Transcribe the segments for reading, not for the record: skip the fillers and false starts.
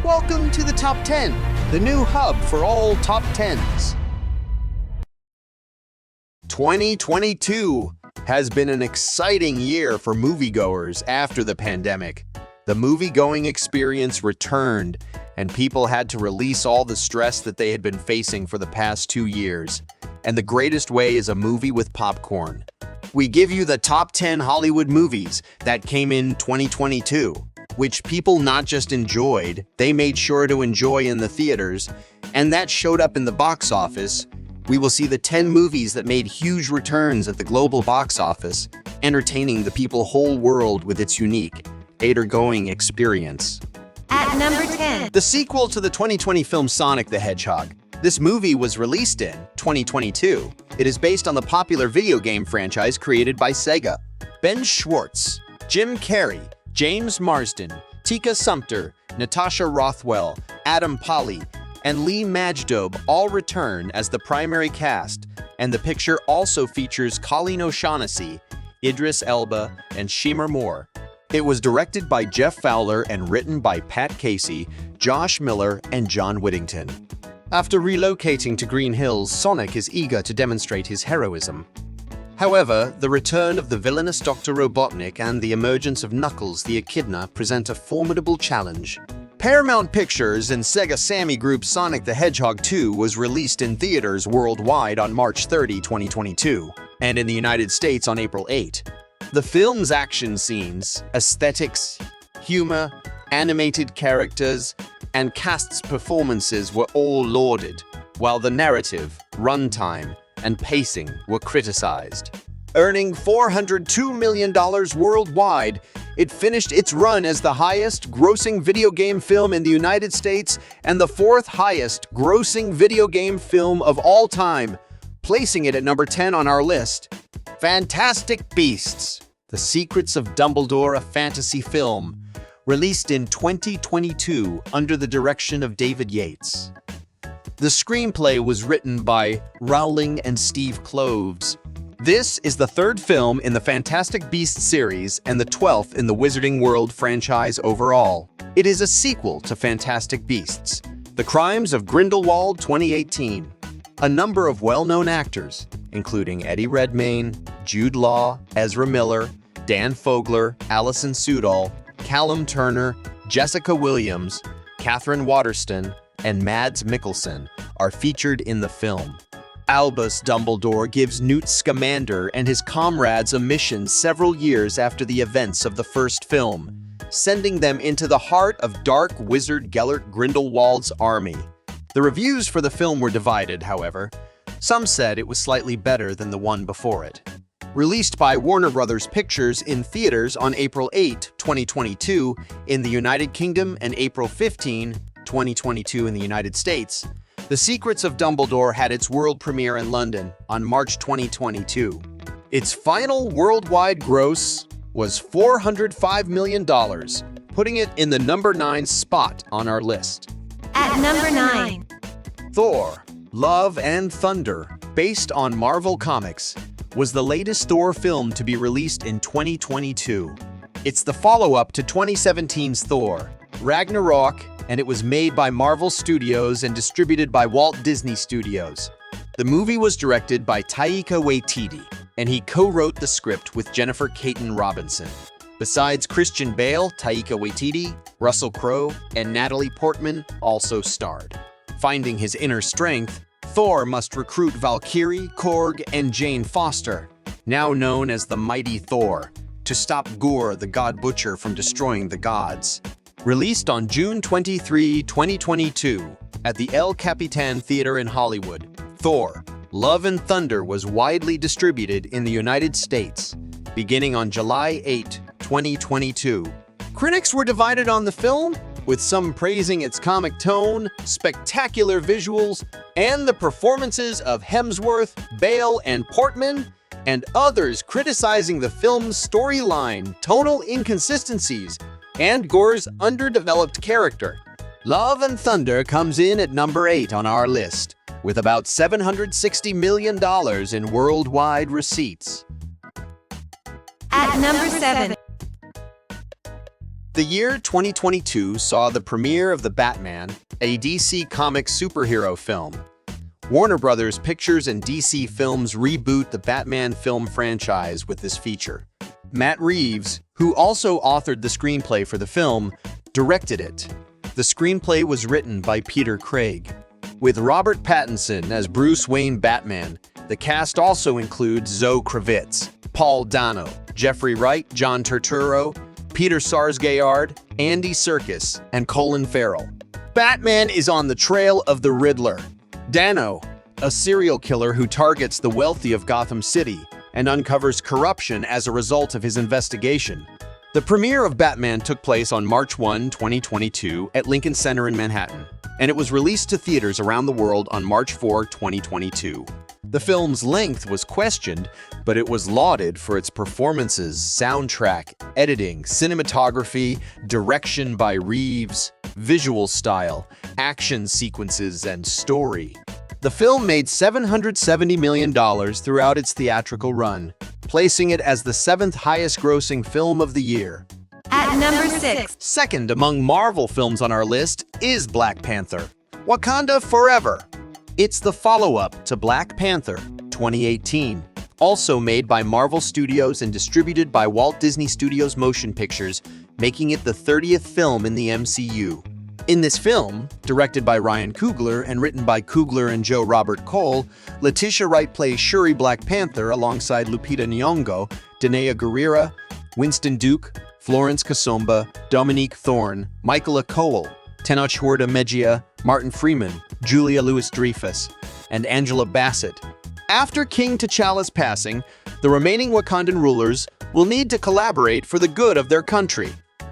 Welcome to the Top 10, the new hub for all top 10s. 2022 has been an exciting year for moviegoers after the pandemic. The movie-going experience returned, and people had to release all the stress that they had been facing for the past 2 years. And the greatest way is a movie with popcorn. We give you the top 10 Hollywood movies that came in 2022, which people not just enjoyed, they made sure to enjoy in the theaters, and that showed up in the box office. We will see the 10 movies that made huge returns at the global box office, entertaining the people whole world with its unique, theater-going experience. At number 10. The sequel to the 2020 film Sonic the Hedgehog. This movie was released in 2022. It is based on the popular video game franchise created by Sega. Ben Schwartz, Jim Carrey, James Marsden, Tika Sumpter, Natasha Rothwell, Adam Pally, and Lee Majdoub all return as the primary cast, and the picture also features Colleen O'Shaughnessy, Idris Elba, and Shemar Moore. It was directed by Jeff Fowler and written by Pat Casey, Josh Miller, and John Whittington. After relocating to Green Hills, Sonic is eager to demonstrate his heroism. However, the return of the villainous Dr. Robotnik and the emergence of Knuckles the Echidna present a formidable challenge. Paramount Pictures and Sega Sammy Group's Sonic the Hedgehog 2 was released in theaters worldwide on March 30, 2022, and in the United States on April 8. The film's action scenes, aesthetics, humor, animated characters, and cast's performances were all lauded, while the narrative, runtime, and pacing were criticized. Earning $402 million worldwide, it finished its run as the highest-grossing video game film in the United States and the fourth highest-grossing video game film of all time, placing it at number 10 on our list. Fantastic Beasts: The Secrets of Dumbledore, a fantasy film, released in 2022 under the direction of David Yates. The screenplay was written by Rowling and Steve Kloves. This is the third film in the Fantastic Beasts series and the 12th in the Wizarding World franchise overall. It is a sequel to Fantastic Beasts: The Crimes of Grindelwald 2018. A number of well-known actors, including Eddie Redmayne, Jude Law, Ezra Miller, Dan Fogler, Alison Sudol, Callum Turner, Jessica Williams, Catherine Waterston, and Mads Mikkelsen are featured in the film. Albus Dumbledore gives Newt Scamander and his comrades a mission several years after the events of the first film, sending them into the heart of dark wizard Gellert Grindelwald's army. The reviews for the film were divided, however. Some said it was slightly better than the one before it. Released by Warner Bros. Pictures in theaters on April 8, 2022 in the United Kingdom and April 15, 2022 in the United States, The Secrets of Dumbledore had its world premiere in London on March 2022. Its final worldwide gross was $405 million, putting it in the number 9 spot on our list. At number 9. Thor: Love and Thunder, based on Marvel Comics, was the latest Thor film to be released in 2022. It's the follow-up to 2017's Thor: Ragnarok, and it was made by Marvel Studios and distributed by Walt Disney Studios. The movie was directed by Taika Waititi, and he co-wrote the script with Jennifer Caton Robinson. Besides Christian Bale, Taika Waititi, Russell Crowe, and Natalie Portman also starred. Finding his inner strength, Thor must recruit Valkyrie, Korg, and Jane Foster, now known as the Mighty Thor, to stop Gorr the God Butcher from destroying the gods. Released on June 23, 2022, at the El Capitan Theater in Hollywood, Thor: Love and Thunder was widely distributed in the United States, beginning on July 8, 2022. Critics were divided on the film, with some praising its comic tone, spectacular visuals, and the performances of Hemsworth, Bale, and Portman, and others criticizing the film's storyline, tonal inconsistencies, and Gorr's underdeveloped character. Love and Thunder comes in at number 8 on our list, with about $760 million in worldwide receipts. At number 7. The year 2022 saw the premiere of The Batman, a DC Comics superhero film. Warner Brothers Pictures and DC Films reboot the Batman film franchise with this feature. Matt Reeves, who also authored the screenplay for the film, directed it. The screenplay was written by Peter Craig. With Robert Pattinson as Bruce Wayne Batman, the cast also includes Zoe Kravitz, Paul Dano, Jeffrey Wright, John Turturro, Peter Sarsgaard, Andy Serkis, and Colin Farrell. Batman is on the trail of the Riddler, Dano, a serial killer who targets the wealthy of Gotham City and uncovers corruption as a result of his investigation. The premiere of Batman took place on March 1, 2022 at Lincoln Center in Manhattan, and it was released to theaters around the world on March 4, 2022. The film's length was questioned, but it was lauded for its performances, soundtrack, editing, cinematography, direction by Reeves, visual style, action sequences, and story. The film made $770 million throughout its theatrical run, placing it as the 7th highest-grossing film of the year. At number 6. Second among Marvel films on our list is Black Panther, Wakanda Forever. It's the follow-up to Black Panther 2018, also made by Marvel Studios and distributed by Walt Disney Studios Motion Pictures, making it the 30th film in the MCU. In this film, directed by Ryan Coogler and written by Coogler and Joe Robert Cole, Letitia Wright plays Shuri Black Panther alongside Lupita Nyong'o, Danai Gurira, Winston Duke, Florence Kasumba, Dominique Thorne, Michaela Cole, Tenoch Huerta Mejia, Martin Freeman, Julia Louis-Dreyfus, and Angela Bassett. After King T'Challa's passing, the remaining Wakandan rulers will need to collaborate for the good of their country.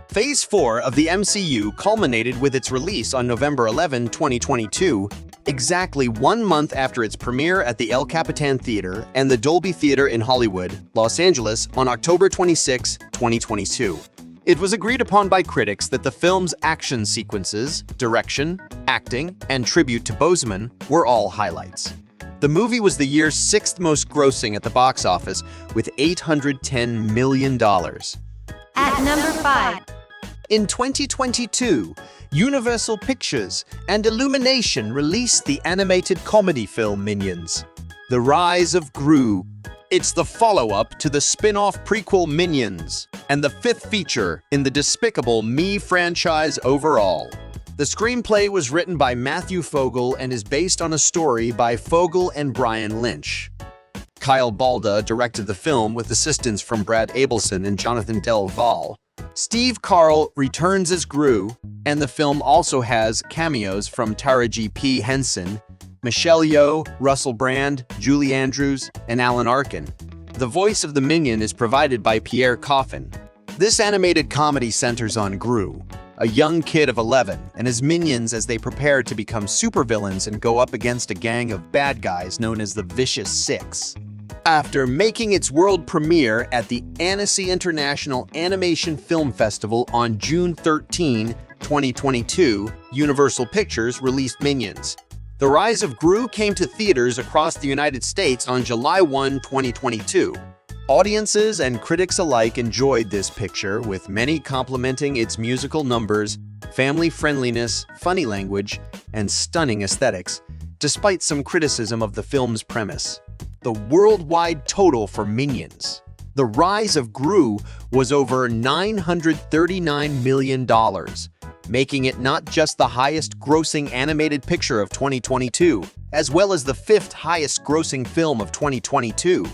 Phase 4 of the MCU culminated with its release on November 11, 2022, exactly 1 month after its premiere at the El Capitan Theater and the Dolby Theater in Hollywood, Los Angeles on October 26, 2022. It was agreed upon by critics that the film's action sequences, direction, acting, and tribute to Boseman were all highlights. The movie was the year's 6th most grossing at the box office with $810 million. At number 5. In 2022, Universal Pictures and Illumination released the animated comedy film Minions: The Rise of Gru. It's the follow-up to the spin-off prequel Minions, and the 5th feature in the Despicable Me franchise overall. The screenplay was written by Matthew Fogel and is based on a story by Fogel and Brian Lynch. Kyle Balda directed the film with assistance from Brad Abelson and Jonathan Del Valle. Steve Carell returns as Gru, and the film also has cameos from Taraji P. Henson, Michelle Yeoh, Russell Brand, Julie Andrews, and Alan Arkin. The voice of the Minion is provided by Pierre Coffin. This animated comedy centers on Gru, a young kid of 11, and his minions as they prepare to become supervillains and go up against a gang of bad guys known as the Vicious Six. After making its world premiere at the Annecy International Animation Film Festival on June 13, 2022, Universal Pictures released Minions: The Rise of Gru came to theaters across the United States on July 1, 2022. Audiences and critics alike enjoyed this picture, with many complimenting its musical numbers, family friendliness, funny language, and stunning aesthetics, despite some criticism of the film's premise. The worldwide total for Minions: The Rise of Gru was over $939 million, making it not just the highest-grossing animated picture of 2022, as well as the 5th highest-grossing film of 2022.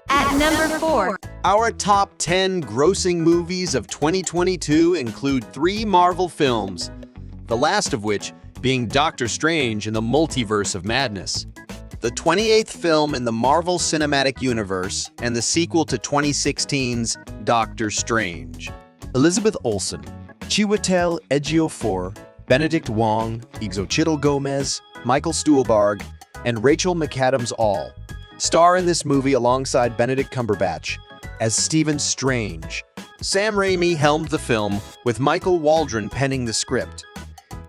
At number 4. Our top 10 grossing movies of 2022 include 3 Marvel films, the last of which being Doctor Strange in the Multiverse of Madness, the 28th film in the Marvel Cinematic Universe, and the sequel to 2016's Doctor Strange. Elizabeth Olsen, Chiwetel Ejiofor, Benedict Wong, Xochitl Gomez, Michael Stuhlbarg, and Rachel McAdams all star in this movie alongside Benedict Cumberbatch as Stephen Strange. Sam Raimi helmed the film, with Michael Waldron penning the script.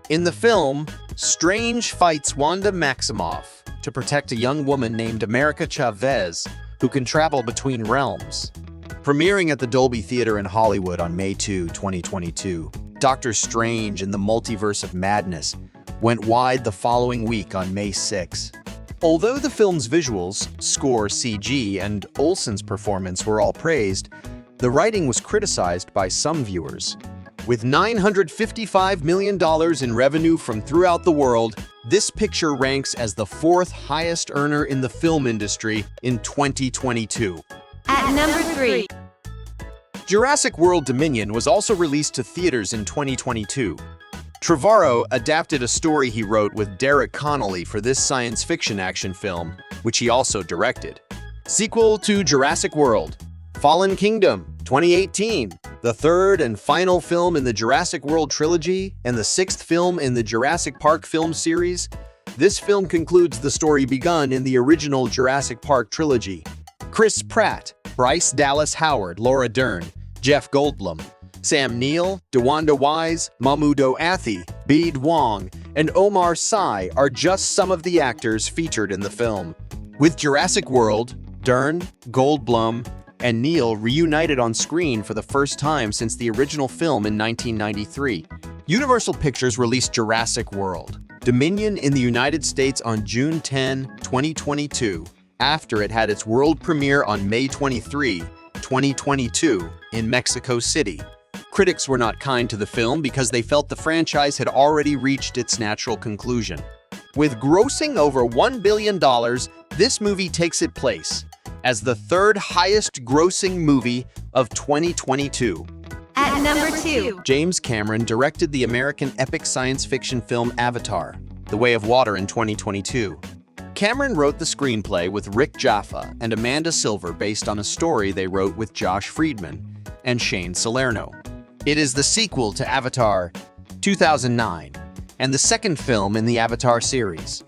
In the film, Strange fights Wanda Maximoff to protect a young woman named America Chavez, who can travel between realms. Premiering at the Dolby Theater in Hollywood on May 2, 2022, Doctor Strange in the Multiverse of Madness went wide the following week on May 6. Although the film's visuals, score, CG, and Olsen's performance were all praised, the writing was criticized by some viewers. With $955 million in revenue from throughout the world, this picture ranks as the fourth highest earner in the film industry in 2022. At number 3. Jurassic World Dominion was also released to theaters in 2022. Trevorrow adapted a story he wrote with Derek Connolly for this science fiction action film, which he also directed. Sequel to Jurassic World: Fallen Kingdom, 2018, the third and final film in the Jurassic World trilogy and the sixth film in the Jurassic Park film series. This film concludes the story begun in the original Jurassic Park trilogy. Chris Pratt, Bryce Dallas Howard, Laura Dern, Jeff Goldblum, Sam Neill, DeWanda Wise, Mahmoud Athi, Bede Wong, and Omar Sy are just some of the actors featured in the film. With Jurassic World, Dern, Goldblum, and Neill reunited on screen for the first time since the original film in 1993. Universal Pictures released Jurassic World Dominion in the United States on June 10, 2022, after it had its world premiere on May 23, 2022, in Mexico City. Critics were not kind to the film because they felt the franchise had already reached its natural conclusion. With grossing over $1 billion, this movie takes its place as the third highest grossing movie of 2022. At number 2. James Cameron directed the American epic science fiction film Avatar: The Way of Water in 2022. Cameron wrote the screenplay with Rick Jaffa and Amanda Silver based on a story they wrote with Josh Friedman and Shane Salerno. It is the sequel to Avatar 2009 and the second film in the Avatar series.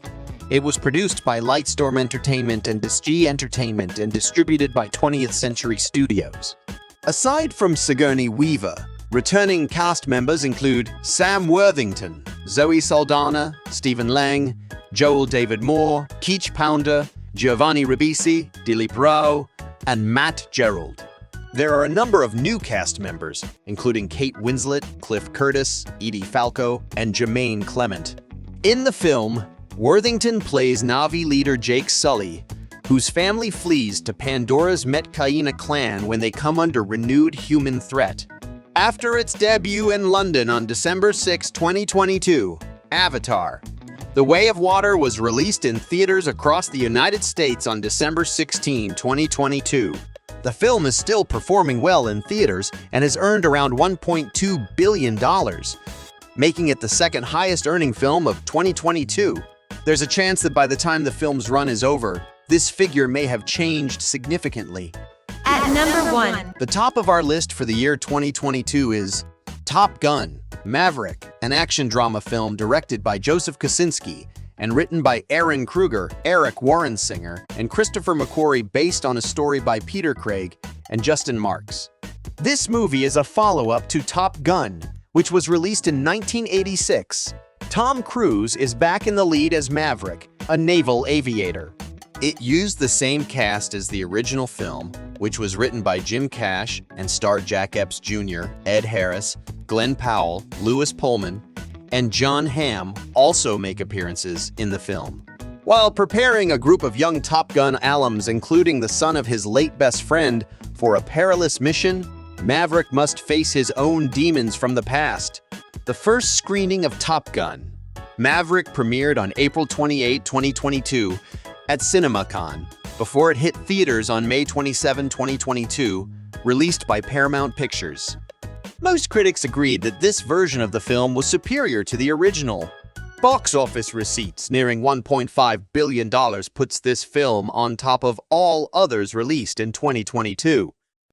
It was produced by Lightstorm Entertainment and Disney Entertainment and distributed by 20th Century Studios. Aside from Sigourney Weaver, returning cast members include Sam Worthington, Zoe Saldana, Stephen Lang, Joel David Moore, Keech Pounder, Giovanni Ribisi, Dilip Rao, and Matt Gerald. There are a number of new cast members, including Kate Winslet, Cliff Curtis, Edie Falco, and Jermaine Clement. In the film, Worthington plays Na'vi leader Jake Sully, whose family flees to Pandora's Metcaina clan when they come under renewed human threat. After its debut in London on December 6, 2022, Avatar: The Way of Water was released in theaters across the United States on December 16, 2022. The film is still performing well in theaters and has earned around $1.2 billion, making it the second highest earning film of 2022. There's a chance that by the time the film's run is over, this figure may have changed significantly. At number 1. The top of our list for the year 2022 is Top Gun Maverick, an action drama film directed by Joseph Kosinski and written by Aaron Kruger, Eric Warrensinger, and Christopher McQuarrie, based on a story by Peter Craig and Justin Marks. This movie is a follow-up to Top Gun, which was released in 1986. Tom Cruise is back in the lead as Maverick, a naval aviator. It used the same cast as the original film, which was written by Jim Cash and starred Jack Epps Jr., Ed Harris, Glenn Powell, Lewis Pullman, and John Hamm also make appearances in the film. While preparing a group of young Top Gun alums, including the son of his late best friend, for a perilous mission, Maverick must face his own demons from the past. The first screening of Top Gun Maverick premiered on April 28, 2022 at CinemaCon, before it hit theaters on May 27, 2022, released by Paramount Pictures. Most critics agreed that this version of the film was superior to the original. Box office receipts nearing $1.5 billion puts this film on top of all others released in 2022.